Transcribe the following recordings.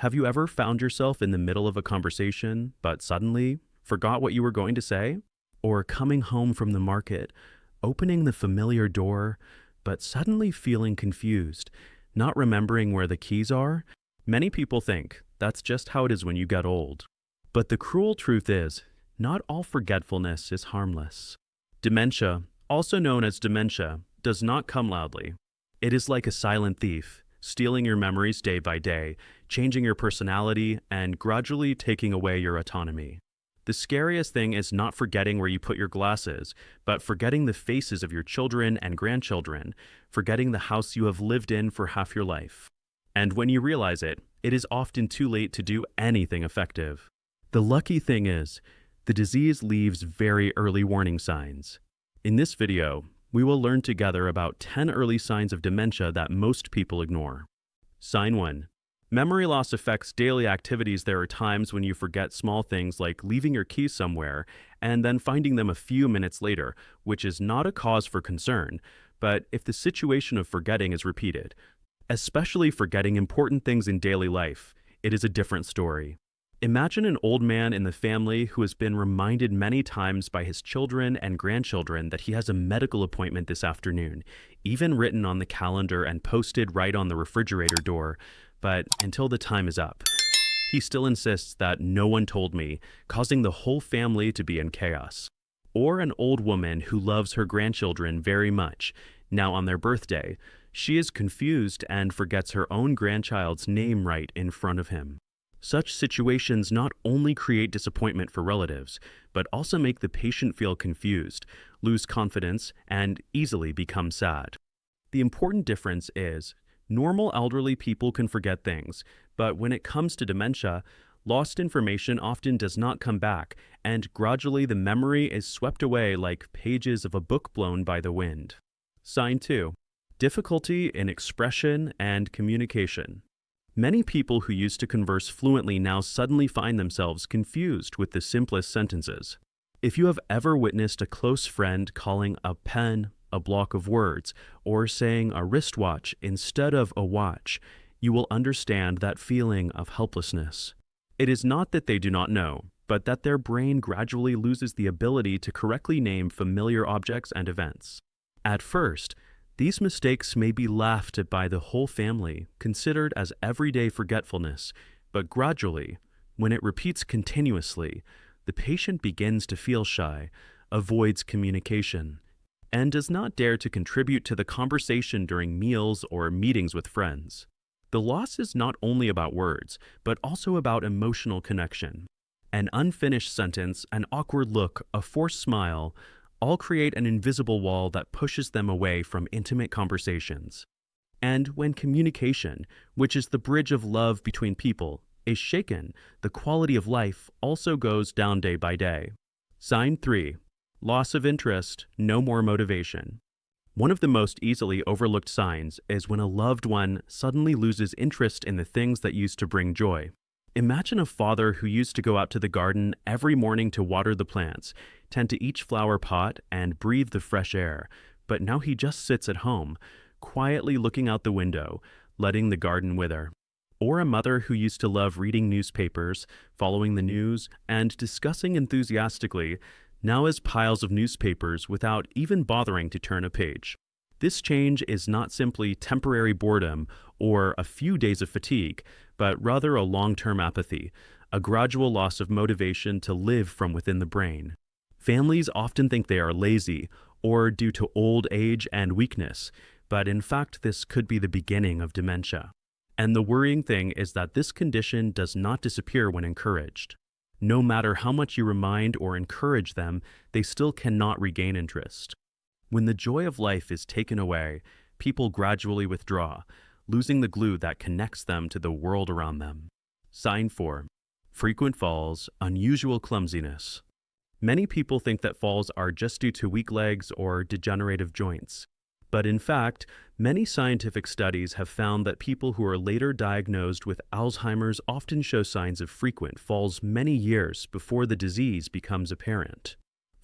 Have you ever found yourself in the middle of a conversation, but suddenly forgot what you were going to say? Or coming home from the market, opening the familiar door, but suddenly feeling confused, not remembering where the keys are? Many people think that's just how it is when you get old. But the cruel truth is, not all forgetfulness is harmless. Dementia, also known as dementia, does not come loudly. It is like a silent thief, stealing your memories day by day, changing your personality, and gradually taking away your autonomy. The scariest thing is not forgetting where you put your glasses, but forgetting the faces of your children and grandchildren, forgetting the house you have lived in for half your life. And when you realize it, it is often too late to do anything effective. The lucky thing is, the disease leaves very early warning signs. In this video, we will learn together about 10 early signs of dementia that most people ignore. Sign 1. Memory loss affects daily activities. There are times when you forget small things like leaving your keys somewhere and then finding them a few minutes later, which is not a cause for concern, but if the situation of forgetting is repeated, especially forgetting important things in daily life, it is a different story. Imagine an old man in the family who has been reminded many times by his children and grandchildren that he has a medical appointment this afternoon, even written on the calendar and posted right on the refrigerator door, but until the time is up, he still insists that no one told me, causing the whole family to be in chaos. Or an old woman who loves her grandchildren very much. Now on their birthday, she is confused and forgets her own grandchild's name right in front of him. Such situations not only create disappointment for relatives, but also make the patient feel confused, lose confidence, and easily become sad. The important difference is, normal elderly people can forget things, but when it comes to dementia, lost information often does not come back, and gradually the memory is swept away like pages of a book blown by the wind. Sign 2. Difficulty in expression and communication. Many people who used to converse fluently now suddenly find themselves confused with the simplest sentences. If you have ever witnessed a close friend calling a pen a block of words or saying a wristwatch instead of a watch, you will understand that feeling of helplessness. It is not that they do not know, but that their brain gradually loses the ability to correctly name familiar objects and events. At first, these mistakes may be laughed at by the whole family, considered as everyday forgetfulness, but gradually, when it repeats continuously, the patient begins to feel shy, avoids communication, and does not dare to contribute to the conversation during meals or meetings with friends. The loss is not only about words, but also about emotional connection. An unfinished sentence, an awkward look, a forced smile, all create an invisible wall that pushes them away from intimate conversations. And when communication, which is the bridge of love between people, is shaken, the quality of life also goes down day by day. Sign 3. Loss of interest, no more motivation. One of the most easily overlooked signs is when a loved one suddenly loses interest in the things that used to bring joy. Imagine a father who used to go out to the garden every morning to water the plants, tend to each flower pot, and breathe the fresh air, but now he just sits at home, quietly looking out the window, letting the garden wither. Or a mother who used to love reading newspapers, following the news, and discussing enthusiastically, now has piles of newspapers without even bothering to turn a page. This change is not simply temporary boredom or a few days of fatigue, but rather a long-term apathy, a gradual loss of motivation to live from within the brain. Families often think they are lazy or due to old age and weakness, but in fact this could be the beginning of dementia. And the worrying thing is that this condition does not disappear when encouraged. No matter how much you remind or encourage them, they still cannot regain interest. When the joy of life is taken away, people gradually withdraw, losing the glue that connects them to the world around them. Sign 4. Frequent falls, unusual clumsiness. Many people think that falls are just due to weak legs or degenerative joints. But in fact, many scientific studies have found that people who are later diagnosed with Alzheimer's often show signs of frequent falls many years before the disease becomes apparent.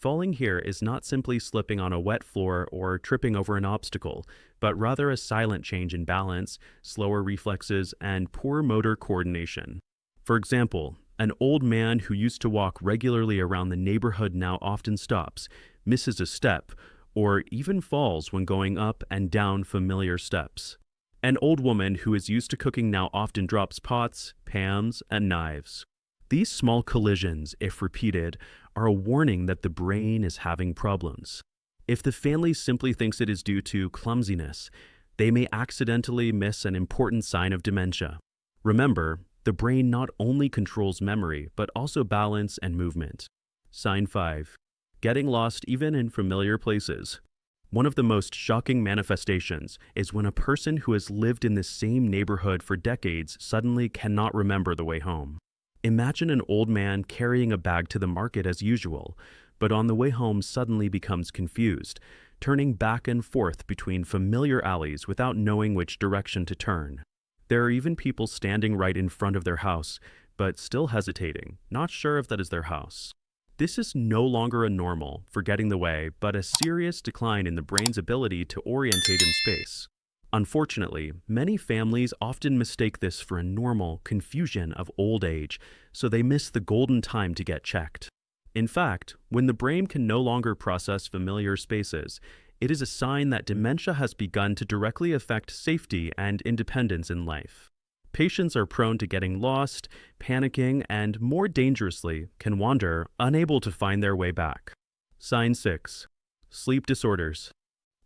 Falling here is not simply slipping on a wet floor or tripping over an obstacle, but rather a silent change in balance, slower reflexes, and poor motor coordination. For example, an old man who used to walk regularly around the neighborhood now often stops, misses a step, or even falls when going up and down familiar steps. An old woman who is used to cooking now often drops pots, pans, and knives. These small collisions, if repeated, are a warning that the brain is having problems. If the family simply thinks it is due to clumsiness, they may accidentally miss an important sign of dementia. Remember, the brain not only controls memory, but also balance and movement. Sign 5. Getting lost even in familiar places. One of the most shocking manifestations is when a person who has lived in the same neighborhood for decades suddenly cannot remember the way home. Imagine an old man carrying a bag to the market as usual, but on the way home suddenly becomes confused, turning back and forth between familiar alleys without knowing which direction to turn. There are even people standing right in front of their house, but still hesitating, not sure if that is their house. This is no longer a normal, forgetting the way, but a serious decline in the brain's ability to orientate in space. Unfortunately, many families often mistake this for a normal confusion of old age, so they miss the golden time to get checked. In fact, when the brain can no longer process familiar spaces, it is a sign that dementia has begun to directly affect safety and independence in life. Patients are prone to getting lost, panicking, and more dangerously, can wander, unable to find their way back. Sign 6. Sleep disorders.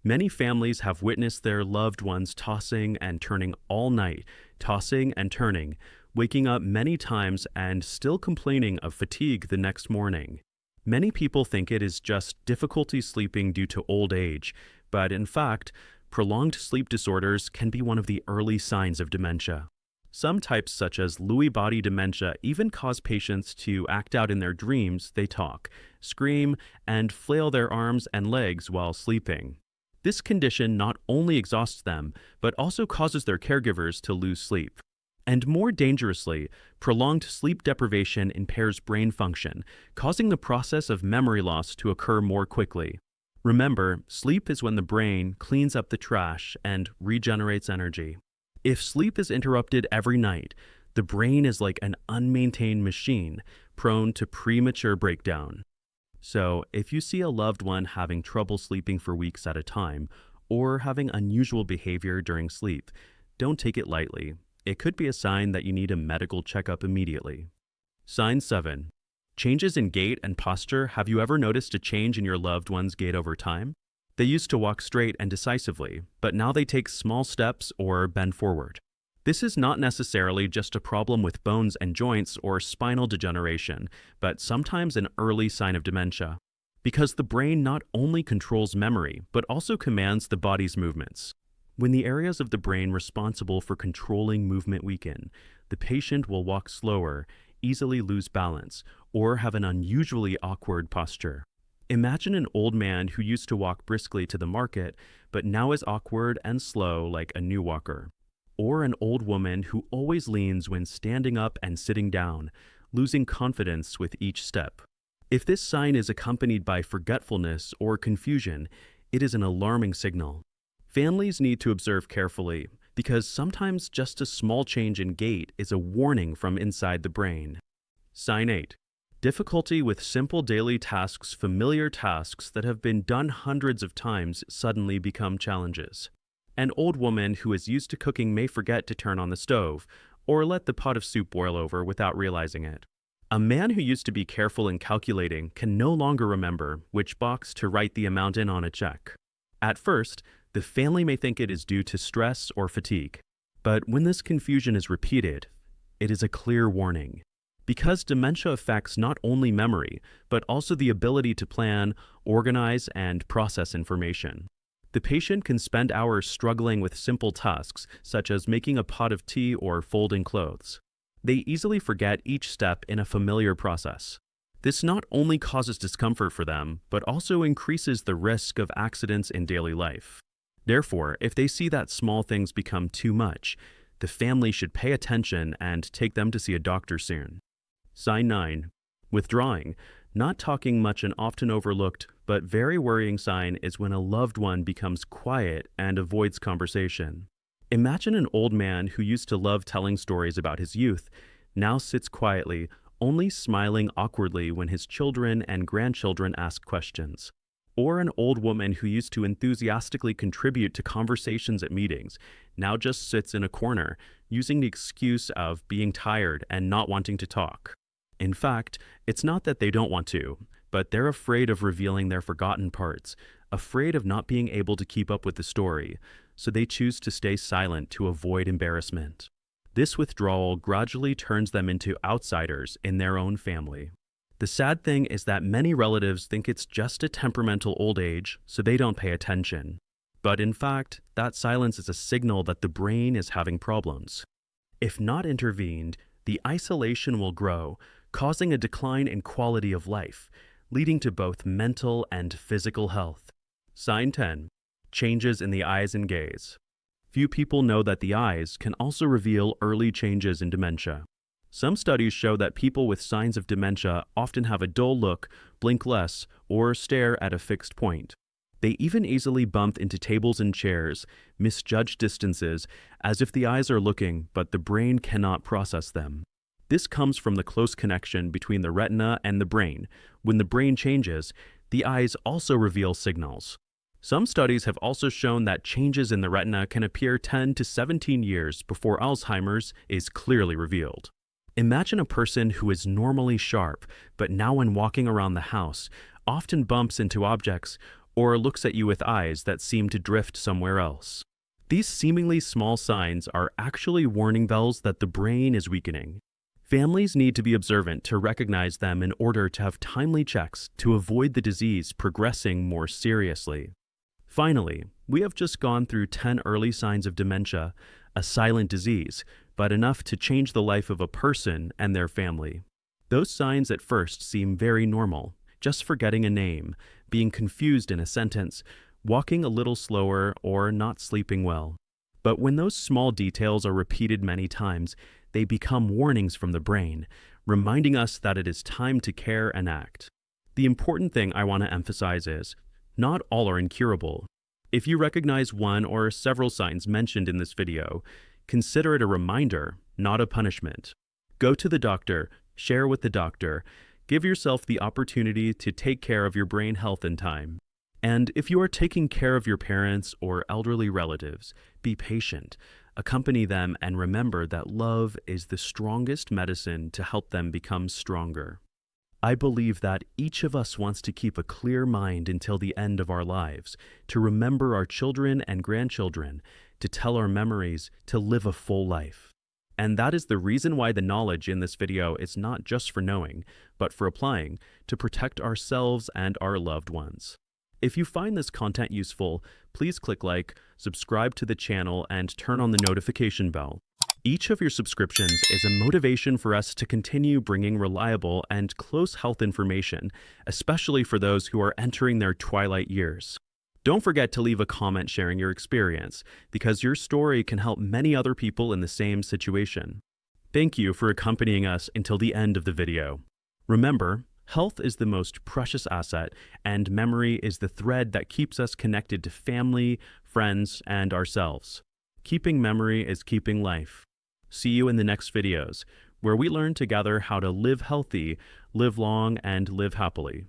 Many families have witnessed their loved ones tossing and turning all night, tossing and turning, waking up many times and still complaining of fatigue the next morning. Many people think it is just difficulty sleeping due to old age, but in fact, prolonged sleep disorders can be one of the early signs of dementia. Some types, such as Lewy body dementia, even cause patients to act out in their dreams they talk, scream, and flail their arms and legs while sleeping. This condition not only exhausts them, but also causes their caregivers to lose sleep. And more dangerously, prolonged sleep deprivation impairs brain function, causing the process of memory loss to occur more quickly. Remember, sleep is when the brain cleans up the trash and regenerates energy. If sleep is interrupted every night, the brain is like an unmaintained machine, prone to premature breakdown. So, if you see a loved one having trouble sleeping for weeks at a time, or having unusual behavior during sleep, don't take it lightly. It could be a sign that you need a medical checkup immediately. Sign 7. Changes in gait and posture. Have you ever noticed a change in your loved one's gait over time? They used to walk straight and decisively, but now they take small steps or bend forward. This is not necessarily just a problem with bones and joints or spinal degeneration, but sometimes an early sign of dementia. Because the brain not only controls memory, but also commands the body's movements. When the areas of the brain responsible for controlling movement weaken, the patient will walk slower, easily lose balance, or have an unusually awkward posture. Imagine an old man who used to walk briskly to the market, but now is awkward and slow like a new walker. Or an old woman who always leans when standing up and sitting down, losing confidence with each step. If this sign is accompanied by forgetfulness or confusion, it is an alarming signal. Families need to observe carefully, because sometimes just a small change in gait is a warning from inside the brain. Sign 8. Difficulty with simple daily tasks. Familiar tasks that have been done hundreds of times suddenly become challenges. An old woman who is used to cooking may forget to turn on the stove, or let the pot of soup boil over without realizing it. A man who used to be careful in calculating can no longer remember which box to write the amount in on a check. At first, the family may think it is due to stress or fatigue. But when this confusion is repeated, it is a clear warning. Because dementia affects not only memory, but also the ability to plan, organize, and process information. The patient can spend hours struggling with simple tasks, such as making a pot of tea or folding clothes. They easily forget each step in a familiar process. This not only causes discomfort for them, but also increases the risk of accidents in daily life. Therefore, if they see that small things become too much, the family should pay attention and take them to see a doctor soon. Sign 9. Withdrawing. Not talking much and often overlooked, but very worrying sign is when a loved one becomes quiet and avoids conversation. Imagine an old man who used to love telling stories about his youth, now sits quietly, only smiling awkwardly when his children and grandchildren ask questions. Or an old woman who used to enthusiastically contribute to conversations at meetings, now just sits in a corner, using the excuse of being tired and not wanting to talk. In fact, it's not that they don't want to, but they're afraid of revealing their forgotten parts, afraid of not being able to keep up with the story, so they choose to stay silent to avoid embarrassment. This withdrawal gradually turns them into outsiders in their own family. The sad thing is that many relatives think it's just a temperamental old age, so they don't pay attention. But in fact, that silence is a signal that the brain is having problems. If not intervened, the isolation will grow, causing a decline in quality of life, leading to both mental and physical health. Sign 10. Changes in the eyes and gaze. Few people know that the eyes can also reveal early changes in dementia. Some studies show that people with signs of dementia often have a dull look, blink less, or stare at a fixed point. They even easily bump into tables and chairs, misjudge distances, as if the eyes are looking, but the brain cannot process them. This comes from the close connection between the retina and the brain. When the brain changes, the eyes also reveal signals. Some studies have also shown that changes in the retina can appear 10 to 17 years before Alzheimer's is clearly revealed. Imagine a person who is normally sharp, but now when walking around the house, often bumps into objects or looks at you with eyes that seem to drift somewhere else. These seemingly small signs are actually warning bells that the brain is weakening. Families need to be observant to recognize them in order to have timely checks to avoid the disease progressing more seriously. Finally, we have just gone through 10 early signs of dementia, a silent disease, but enough to change the life of a person and their family. Those signs at first seem very normal, just forgetting a name, being confused in a sentence, walking a little slower, or not sleeping well. But when those small details are repeated many times, they become warnings from the brain, reminding us that it is time to care and act. The important thing I want to emphasize is, not all are incurable. If you recognize one or several signs mentioned in this video, consider it a reminder, not a punishment. Go to the doctor, share with the doctor, give yourself the opportunity to take care of your brain health in time. And if you are taking care of your parents or elderly relatives, be patient, accompany them, and remember that love is the strongest medicine to help them become stronger. I believe that each of us wants to keep a clear mind until the end of our lives, to remember our children and grandchildren, to tell our memories, to live a full life. And that is the reason why the knowledge in this video is not just for knowing, but for applying to protect ourselves and our loved ones. If you find this content useful, please click like, subscribe to the channel, and turn on the notification bell. Each of your subscriptions is a motivation for us to continue bringing reliable and close health information, especially for those who are entering their twilight years. Don't forget to leave a comment sharing your experience, because your story can help many other people in the same situation. Thank you for accompanying us until the end of the video. Remember, health is the most precious asset, and memory is the thread that keeps us connected to family, friends, and ourselves. Keeping memory is keeping life. See you in the next videos, where we learn together how to live healthy, live long, and live happily.